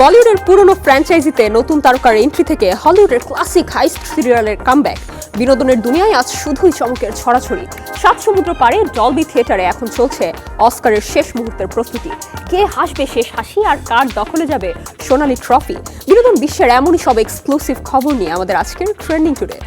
বলিউডের পুরনো ফ্র্যাঞ্চাইজিতে নতুন তারকার এন্ট্রি থেকে হলিউডের ক্লাসিক হাইস্ট সিরিয়ালের কামব্যাক, বিনোদনের দুনিয়ায় আজ শুধুই চমকের ছড়াছড়ি। সাত সমুদ্র পারে ডলবি থিয়েটারে এখন চলছে অস্কারের শেষ মুহূর্তের প্রস্তুতি। কে হাসবে শেষ হাসি আর কার দখলে যাবে সোনালী ট্রফি? বিনোদন বিশ্বের এমনই সব এক্সক্লুসিভ খবর নিয়ে আমাদের আজকের ট্রেন্ডিং টুডে।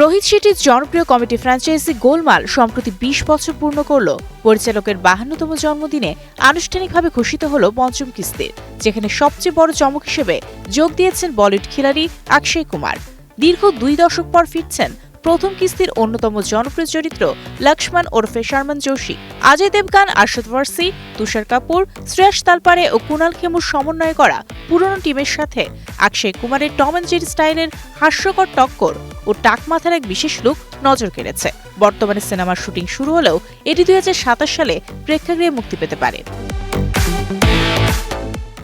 রোহিত শেট্টির জনপ্রিয় কমেডি ফ্র্যাঞ্চাইজি গোলমাল সম্প্রতি ২০ বছর পূর্ণ করল। পরিচালকের ৫২তম জন্মদিনে আনুষ্ঠানিকভাবে ঘোষিত হল পঞ্চম কিস্তির, যেখানে সবচেয়ে বড় চমক হিসেবে যোগ দিয়েছেন বলিউড খিলাড়ি অক্ষয় কুমার। দীর্ঘ ২ দশক পর ফিরছেন প্রথম কিস্তির অন্যতম জনপ্রিয় চরিত্র লক্ষ্মণ ওরফে শর্মন যোশী। অজয় দেবগান, আরশদ ওয়ারসি, তুষার কাপুর, শ্রেয়স তালপারে ও কুনাল খেমুর সমন্বয়ে করা পুরনো টিমের সাথে অক্ষয় কুমারের টম অ্যান্ড জেরি স্টাইলের হাস্যকর টক্কর ও টাকমাথার এক বিশেষ লুক নজর কেড়েছে। বর্তমানে সিনেমার শুটিং শুরু হলেও এটি ২০২৭ সালে প্রেক্ষাগৃহে মুক্তি পেতে পারে।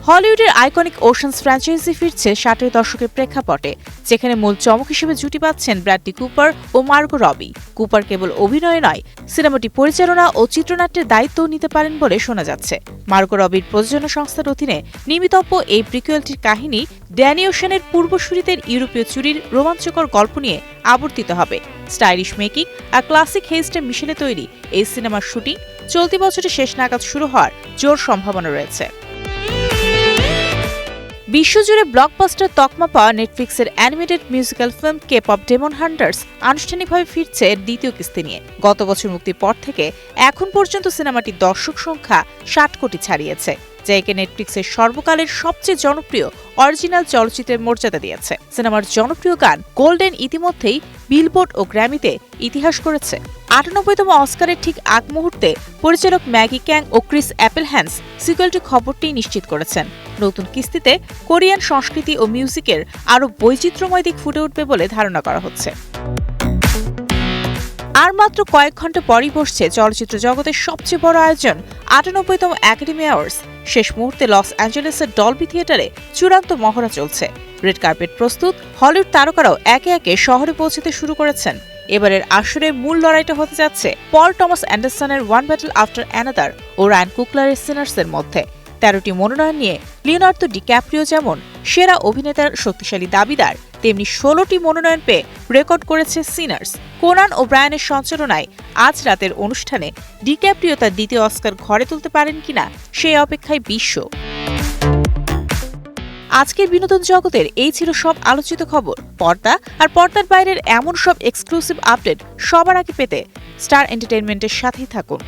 হলিউডের আইকনিক ওশানস ফ্র্যাঞ্চাইজি ফিরছে ৬০-এর দশকের প্রেক্ষাপটে, যেখানে মূল চমক হিসেবে জুটি পাচ্ছেন ব্র্যাডলি কুপার ও মার্গো রবি। কুপার কেবল অভিনয় নয়, সিনেমাটি পরিচালনা ও চিত্রনাট্যের দায়িত্বও নিতে পারেন বলে শোনা যাচ্ছে। মার্গো রবির প্রযোজনা সংস্থার অধীনে নির্মিতব্য এই প্রিকুয়েলটির কাহিনী ড্যানি ওশেনের পূর্বসূরিদের ইউরোপীয় চুরির রোমাঞ্চকর গল্প নিয়ে আবর্তিত হবে। স্টাইলিশ মেকিং আর ক্লাসিক হেইস্টের মিশেলে তৈরি এই সিনেমার শুটিং চলতি বছরের শেষ নাগাদ শুরু হওয়ার জোর সম্ভাবনা রয়েছে। বিশ্বজুড়ে ব্লকবাস্টার তকমা পাওয়া নেটফ্লিক্সের animated musical film K pop demon hunters আনুষ্ঠানিকভাবে ফিরছে এর দ্বিতীয় কিস্তি নিয়ে। গত বছর মুক্তির পর থেকে এখন পর্যন্ত সিনেমাটির দর্শক সংখ্যা ৬০ কোটি ছাড়িয়েছে, যা একে নেটফ্লিক্সের সর্বকালের সবচেয়ে জনপ্রিয় অরিজিনাল চলচ্চিত্রের মর্যাদা দিয়েছে। সিনেমার জনপ্রিয় গান গোল্ডেন ইতিমধ্যেই বিলবোর্ড ও গ্র্যামিতে ইতিহাস করেছে। ৯৮তম অস্কারের ঠিক আগ মুহূর্তে পরিচালক ম্যাগি ক্যাং ও ক্রিস অ্যাপেলহ্যান্স সিকুয়েলটি খবরটি নিশ্চিত করেছেন। নতুন কিস্তিতে কোরিয়ান সংস্কৃতি ও মিউজিকের আরও বৈচিত্র্যময় দিক ফুটে উঠবে বলে ধারণা করা হচ্ছে। আর মাত্র কয়েক ঘন্টা পরই বসছে চলচ্চিত্র জগতের সবচেয়ে বড় আয়োজন ৯৮তম একাডেমি অ্যাওয়ার্ডস। শেষ মুহূর্তে লস অ্যাঞ্জেলেসের ডলবি থিয়েটারে চূড়ান্ত মহড়া চলছে। রেড কার্পেট প্রস্তুত, হলিউড তারকারাও একে একে শহরে পৌঁছতে শুরু করেছেন। এবারের আসরের মূল লড়াইটা হতে যাচ্ছে পল টমাস অ্যান্ডারসনের ওয়ান ব্যাটল আফটার অ্যানাদার ও রায়ান কুগলারের সিনার্সের মধ্যে। ১৩টি মনোনয়ন নিয়ে লিওনার্দো ডিক্যাপ্রিও যেমন সেরা অভিনেতার শক্তিশালী দাবিদার, তেমনি ১৬টি মনোনয়ন পেয়ে রেকর্ড করেছে সিনার্স। কোনান ও ব্রায়ানের সঞ্চালনায় আজ রাতের অনুষ্ঠানে ডিক্যাপ্রিও তার দ্বিতীয় অস্কার ঘরে তুলতে পারেন কিনা সেই অপেক্ষায় বিশ্ব। আজকের বিনোদন জগতের এই ছিল সব আলোচিত খবর। পর্দা আর পর্দার বাইরের এমন সব এক্সক্লুসিভ আপডেট সবার আগে পেতে স্টার এন্টারটেইনমেন্টের সাথেই থাকুন।